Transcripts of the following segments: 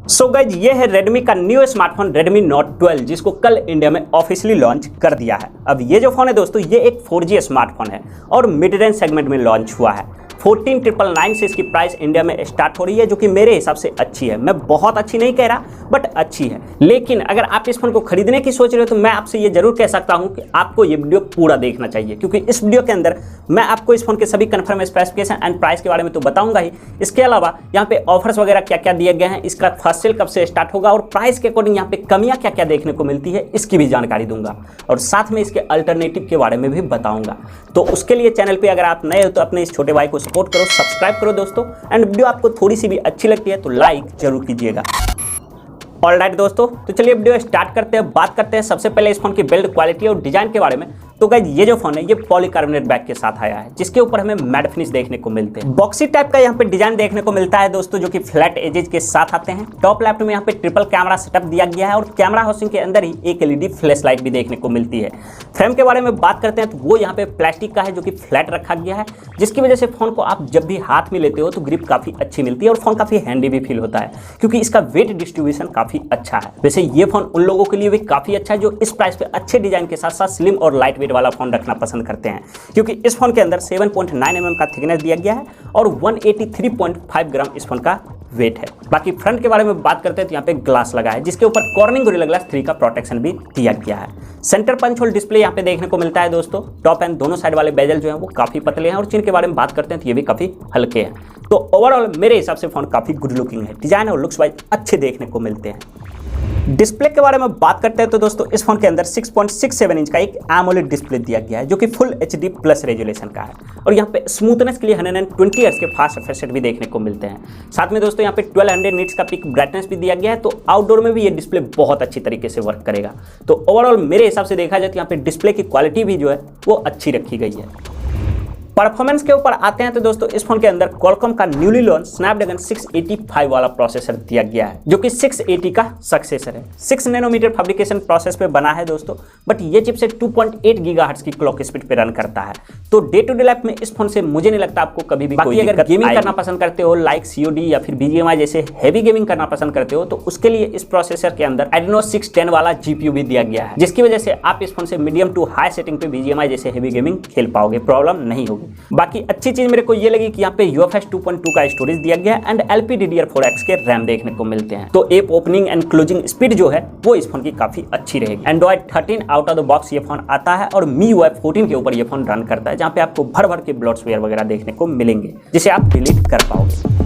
So guys ये है Redmi का न्यू स्मार्टफोन Redmi Note 12 जिसको कल इंडिया में ऑफिशियली लॉन्च कर दिया है। अब ये जो फोन है दोस्तों ये एक 4G स्मार्टफोन है और मिड रेंज सेगमेंट में लॉन्च हुआ है। 14,999 से इसकी प्राइस इंडिया में स्टार्ट हो रही है, जो कि मेरे हिसाब से अच्छी है। मैं बहुत अच्छी नहीं कह रहा बट अच्छी है। लेकिन अगर आप इस फोन को खरीदने की सोच रहे हो तो मैं आपसे ये जरूर कह सकता हूं कि आपको ये वीडियो पूरा देखना चाहिए, क्योंकि इस वीडियो के अंदर मैं आपको इस फोन के सभी कंफर्म स्पेसिफिकेशन एंड प्राइस के बारे में तो बताऊंगा ही। इसके अलावा यहाँ पे ऑफर्स वगैरह क्या क्या दिए गए हैं, इसका फर्स्ट सेल कब से स्टार्ट होगा और प्राइस के अकॉर्डिंग यहाँ पे कमियां क्या क्या देखने को मिलती है इसकी भी जानकारी दूंगा, और साथ में इसके अल्टरनेटिव के बारे में भी बताऊंगा। तो उसके लिए चैनल पे अगर आप नए हो तो अपने इस छोटे भाई को सपोर्ट करो, सब्सक्राइब करो दोस्तों, एंड वीडियो आपको थोड़ी सी भी अच्छी लगती है तो लाइक जरूर कीजिएगा। ऑलराइट दोस्तों, तो चलिए वीडियो स्टार्ट करते हैं। बात करते हैं सबसे पहले इस फोन की बिल्ड क्वालिटी और डिजाइन के बारे में। तो गाइस ये जो फोन है ये पॉलीकार्बोनेट बैक के साथ आया है, जिसके ऊपर हमें मैट फिनिश देखने को मिलते हैं। बॉक्सी टाइप का यहाँ पे डिजाइन देखने को मिलता है दोस्तों, जो कि फ्लैट एजेस के साथ आते हैं। टॉप लेफ्ट में यहाँ पे ट्रिपल कैमरा सेटअप दिया गया है और कैमरा हाउसिंग के अंदर ही एक एलईडी फ्लैश लाइट भी देखने को मिलती है। फ्रेम के बारे में बात करते हैं तो वो यहाँ पे प्लास्टिक का है, जो कि फ्लैट रखा गया है, जिसकी वजह से फोन को आप जब भी हाथ में लेते हो तो ग्रिप काफी अच्छी मिलती है और फोन काफी हैंडी भी फील होता है, क्योंकि इसका वेट डिस्ट्रीब्यूशन काफी अच्छा है। वैसे ये फोन उन लोगों के लिए भी काफी अच्छा है जो इस प्राइस पे अच्छे डिजाइन के साथ साथ स्लिम और लाइट वेट वाला फोन रखना पसंद करते हैं, क्योंकि इस फोन के अंदर 7.9 mm का थिकनेस दिया गया है और 183.5 ग्राम इस फोन का वेट है। बाकी फ्रंट के बारे में बात करते हैं तो यहाँ पे ग्लास लगा है, जिसके ऊपर कॉर्निंग गोरिल्ला ग्लास 3 का प्रोटेक्शन भी दिया गया है। सेंटर पंच होल डिस्प्ले यहाँ पे देखने को मिलता है दोस्तों। टॉप एंड दोनों साइड वाले बेजल जो है वो काफी पतले हैं और चिन के बारे में बात करते हैं तो ये भी काफी हल्के हैं। तो ओवरऑल मेरे हिसाब से फोन काफी गुड लुकिंग है, डिजाइन और लुक्स वाइज अच्छे देखने को मिलते हैं। डिस्प्ले के बारे में बात करते हैं तो दोस्तों इस फोन के अंदर 6.67 इंच का एक एमोलेड डिस्प्ले दिया गया है, जो कि फुल HD प्लस रेजोल्यूशन का है, और यहाँ पे स्मूथनेस के लिए 120 हर्ट्ज के फास्ट रिफ्रेश रेट भी देखने को मिलते हैं। साथ में दोस्तों यहाँ पे 1200 निट्स का पिक ब्राइटनेस भी दिया गया है, तो आउटडोर में भी ये डिस्प्ले बहुत अच्छी तरीके से वर्क करेगा। तो ओवरऑल मेरे हिसाब से देखा जाए तो यहाँ पे डिस्प्ले की क्वालिटी भी जो है वो अच्छी रखी गई है। परफॉर्मेंस के ऊपर आते हैं तो दोस्तों इस फोन के अंदर क्वालकॉम का न्यूली लॉन्च स्नैपड्रैगन 685 वाला प्रोसेसर दिया गया है, जो कि 680 का सक्सेसर है। 6 नैनोमीटर फैब्रिकेशन प्रोसेस पे बना है दोस्तों, बट ये चिपसेट 2.8 गीगाहर्ट्ज की क्लॉक स्पीड पे रन करता है। तो डे टू डे लाइफ में इस फोन से मुझे नहीं लगता आपको कभी भी कोई अगर गेमिंग करना पसंद करते हो, लाइक COD या फिर BGMI जैसे हैवी गेमिंग करना पसंद करते हो, तो उसके लिए इस प्रोसेसर के अंदर Adreno 610 वाला GPU भी दिया गया है, जिसकी वजह से आप इस फोन से मीडियम टू हाई सेटिंग पे BGMI जैसे हैवी गेमिंग खेल पाओगे, प्रॉब्लम नहीं होगी। बाकी अच्छी चीज मेरे को ये लगी कि यहाँ पे UFS 2.2 का स्टोरेज दिया गया है एंड LPDDR4X के रैम देखने को मिलते हैं। तो app opening and closing speed जो है वो इस फोन की काफी अच्छी रहेगी। Android 13 out of the box ये फोन आता है और MIUI 14 के ऊपर ये फोन रन करता है, जहाँ पे आपको भर भर के ब्लॉटवेयर वगैरह देखने को मिलेंगे, जिसे आप डिलीट कर पाओगे।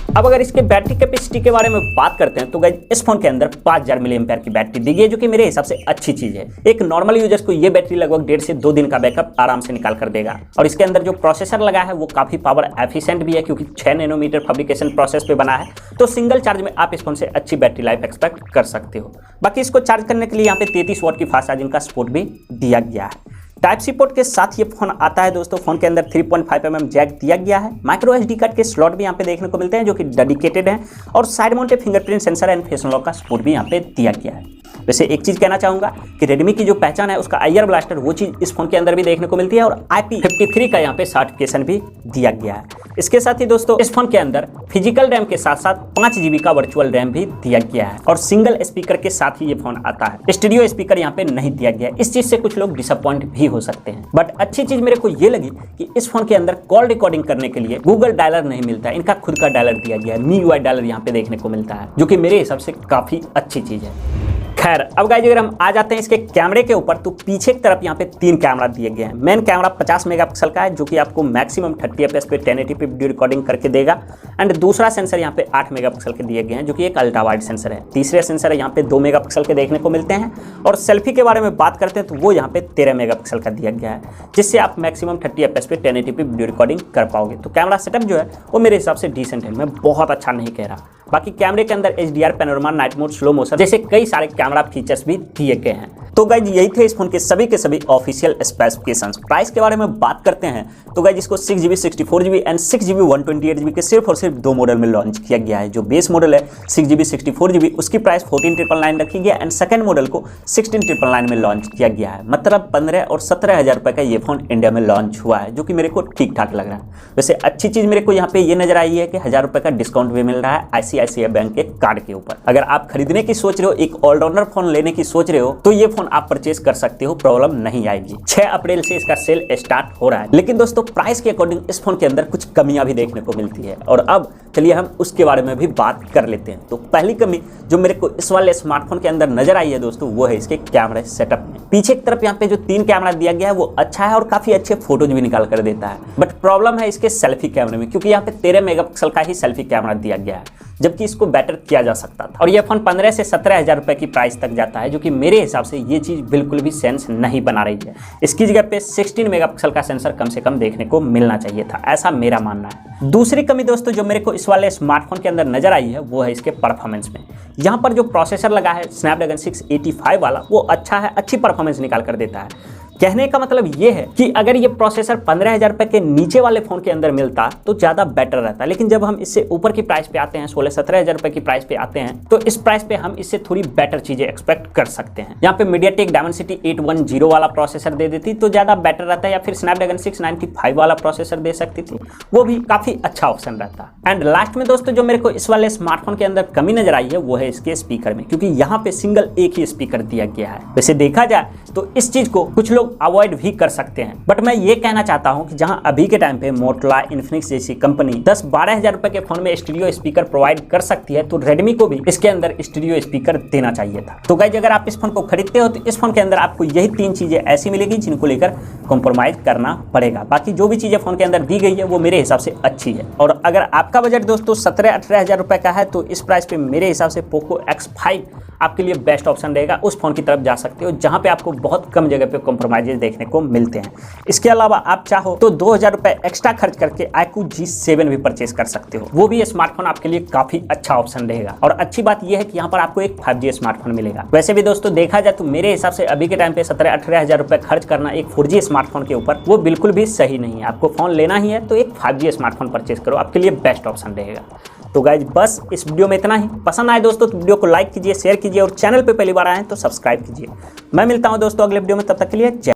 अब अगर इसके बैटरी कैपेसिटी के बारे में बात करते हैं तो गाइस इस फोन के अंदर 5000 mAh की बैटरी दी गई है, जो कि मेरे हिसाब से अच्छी चीज है। एक नॉर्मल यूजर्स को ये बैटरी लगभग 1.5 से 2 दिन का बैकअप आराम से निकाल कर देगा। और इसके अंदर जो प्रोसेसर लगा है वो काफी पावर एफिशिएंट भी है, क्योंकि 6 नैनोमीटर फैब्रिकेशन प्रोसेस पे बना है। तो सिंगल चार्ज में आप इस फोन से अच्छी बैटरी लाइफ एक्सपेक्ट कर सकते हो। बाकी इसको चार्ज करने के लिए यहाँ पे 33 वाट की फास्ट चार्जिंग का सपोर्ट भी दिया गया है। टाइप सी पोर्ट के साथ ये फोन आता है दोस्तों। फोन के अंदर 3.5 mm जैक दिया गया है। माइक्रो SD कार्ड के स्लॉट भी यहाँ पे देखने को मिलते हैं, जो कि डेडिकेटेड हैं, और side mounted fingerprint sensor and face unlock का सपोर्ट भी यहाँ पे दिया गया है। वैसे एक चीज कहना चाहूंगा कि Redmi की जो पहचान है उसका IR ब्लास्टर, वो चीज इस फोन के अंदर भी देखने को मिलती है, और IP53 का यहाँ पे सर्टिफिकेशन भी दिया गया है। इसके साथ ही दोस्तों इस फोन के अंदर फिजिकल रैम के साथ साथ 5 GB का वर्चुअल रैम भी दिया गया है, और सिंगल स्पीकर के साथ ही ये फोन आता है। स्टूडियो स्पीकर यहाँ पे नहीं दिया गया है। इस चीज से कुछ लोग डिसअपॉइंट भी हो सकते हैं, बट अच्छी चीज मेरे को ये लगी कि इस फोन के अंदर कॉल रिकॉर्डिंग करने के लिए गूगल डायलर नहीं मिलता है, इनका खुद का डायलर दिया गया है। MIUI डायलर यहाँ पे देखने को मिलता है, जो कि मेरे हिसाब से काफी अच्छी चीज है। खैर अब गाइस अगर हम आ जाते हैं इसके कैमरे के ऊपर, तो पीछे की तरफ यहाँ पे 3 कैमरा दिए गए हैं। मेन कैमरा 50 मेगापिक्सल का है, जो कि आपको मैक्सिमम 30 fps पे 1080p वीडियो रिकॉर्डिंग करके देगा। एंड दूसरा सेंसर यहाँ पे 8 मेगापिक्सल के दिए गए हैं, जो कि एक अल्ट्रा वाइड सेंसर है। तीसरे सेंसर यहाँ पे 2 मेगापिक्सल के देखने को मिलते हैं, और सेल्फी के बारे में बात करते हैं तो वो यहाँ पे 13 मेगापिक्सल का दिया गया है, जिससे आप मैक्सिमम 30 fps पे 1080p वीडियो रिकॉर्डिंग कर पाओगे। तो कैमरा सेटअप जो है वो मेरे हिसाब से डिसेंट है, मैं बहुत अच्छा नहीं कह रहा। बाकी कैमरे के अंदर HDR, panorama, night mode, slow motion जैसे कई सारे कैमरा फीचर्स भी दिए गए हैं। तो गाइज यही थे इस फोन के सभी ऑफिशियल स्पेसिफिकेशंस। प्राइस के बारे में बात करते हैं तो गाइज इसको 6GB 64GB and 6GB 128GB के सिर्फ और सिर्फ 2 मॉडल में लॉन्च किया गया है। जो बेस मॉडल है 6GB 64GB उसकी प्राइस 14,999 रखी गई एंड सेकंड मॉडल को 16,999 में लॉन्च किया गया है। मतलब 15 और 17,000 रुपये का ये फोन इंडिया में लॉन्च हुआ है, जो कि मेरे को ठीक ठाक लग रहा है। वैसे अच्छी चीज़ मेरे को यहाँ पे ये नजर आई है कि 1000 रुपये का डिस्काउंट भी मिल रहा है ICICI बैंक के कार्ड के ऊपर। अगर आप खरीदने की सोच रहे हो, एक ऑलराउंडर फोन लेने की सोच रहे हो, तो ये फोन आप परचेज कर सकते हो, प्रॉब्लम नहीं आएगी। 6 अप्रैल से इसका सेल स्टार्ट हो रहा है। लेकिन दोस्तों प्राइस के अकॉर्डिंग इस फोन के अंदर कुछ कमियां भी देखने को मिलती है, और अब चलिए हम उसके बारे में भी बात कर लेते हैं। तो पहली कमी जो मेरे को इस वाले स्मार्टफोन के अंदर नजर आई है दोस्तों, वो है इसके कैमरा सेटअप में। पीछे की तरफ यहाँ पे जो 3 कैमरा दिया गया है वो अच्छा है और काफी अच्छे फोटोज भी निकाल कर देता है। बट प्रॉब्लम है इसके सेल्फी कैमरे में, क्योंकि यहाँ पे 13 मेगापिक्सल का ही सेल्फी कैमरा दिया गया है, जबकि इसको बेटर किया जा सकता था। और ये फोन 15 से 17,000 रुपए की प्राइस तक जाता है, जो कि मेरे हिसाब से ये चीज बिल्कुल भी सेंस नहीं बना रही है। इसकी जगह पे 16 मेगापिक्सल का सेंसर कम से कम देखने को मिलना चाहिए था, ऐसा मेरा मानना है। दूसरी कमी दोस्तों जो मेरे को इस वाले स्मार्टफोन के अंदर नजर आई है वो है इसके परफॉर्मेंस में। यहाँ पर जो प्रोसेसर लगा है स्नैपड्रैगन 685 वाला, वो अच्छा है, अच्छी परफॉर्मेंस निकाल कर देता है। कहने का मतलब ये है कि अगर ये प्रोसेसर 15,000 रुपए के नीचे वाले फोन के अंदर मिलता तो ज्यादा बेटर रहता। लेकिन जब हम इससे ऊपर की प्राइस पे आते हैं, 16-17,000 रुपए की प्राइस पे आते हैं, तो इस प्राइस पे हम इससे थोड़ी बेटर चीजें एक्सपेक्ट कर सकते हैं। यहाँ पे मीडियाटेक डायमेंसिटी 810 वाला प्रोसेसर दे देती तो ज्यादा बेटर रहता, या फिर स्नैपड्रैगन 695 वाला प्रोसेसर दे सकती थी, वो भी काफी अच्छा ऑप्शन रहता। एंड लास्ट में दोस्तों जो मेरे को इस वाले स्मार्टफोन के अंदर कमी नजर आई है वो है इसके स्पीकर में, क्योंकि यहाँ पे सिंगल एक ही स्पीकर दिया गया है। वैसे देखा जाए तो इस चीज को कुछ लोग अवॉइड भी कर सकते हैं, बट मैं ये कहना चाहता हूं कि जहां अभी के टाइम पे मोटोरोला, इन्फिनिक्स जैसी कंपनी 10-12,000 रुपए के फोन में स्टीरियो स्पीकर प्रोवाइड कर सकती है, तो रेडमी को भी इसके अंदर स्टीरियो स्पीकर देना चाहिए था। तो गाइस अगर आप इस फोन को खरीदते हो तो इस फोन के अंदर आपको यही 3 चीजें ऐसी मिलेगी जिनको लेकर कॉम्प्रोमाइज करना पड़ेगा। बाकी जो भी चीजें फोन के अंदर दी गई है वो मेरे हिसाब से अच्छी है। और अगर आपका बजट दोस्तों 17-18,000 रुपए का है तो इस प्राइस पे मेरे हिसाब से पोको X5 आपके लिए बेस्ट ऑप्शन रहेगा। उस फोन की तरफ जा सकते हो जहां पे आपको बहुत कम जगह पे कॉम्प्रोमाइजेस देखने को मिलते हैं। इसके अलावा आप चाहो तो 2,000 रुपए एक्स्ट्रा खर्च करके iQOO G7 भी परचेज कर सकते हो, वो भी स्मार्टफोन आपके लिए काफी अच्छा ऑप्शन रहेगा। और अच्छी बात यह है कि यहाँ पर आपको एक 5G स्मार्टफोन मिलेगा। वैसे भी दोस्तों देखा जाए तो मेरे हिसाब से अभी के टाइम पे 17-18,000 रुपए खर्च करना एक 4G स्मार्टफोन के ऊपर वो बिल्कुल भी सही नहीं है। आपको फोन लेना ही है तो एक 5G स्मार्टफोन परचेज करो, आपके लिए बेस्ट ऑप्शन रहेगा। तो गाइज बस इस वीडियो में इतना ही। पसंद आए दोस्तों तो वीडियो को लाइक कीजिए, शेयर कीजिए, और चैनल पे पहली बार आए तो सब्सक्राइब कीजिए। मैं मिलता हूं दोस्तों अगले वीडियो में, तब तक के लिए जय।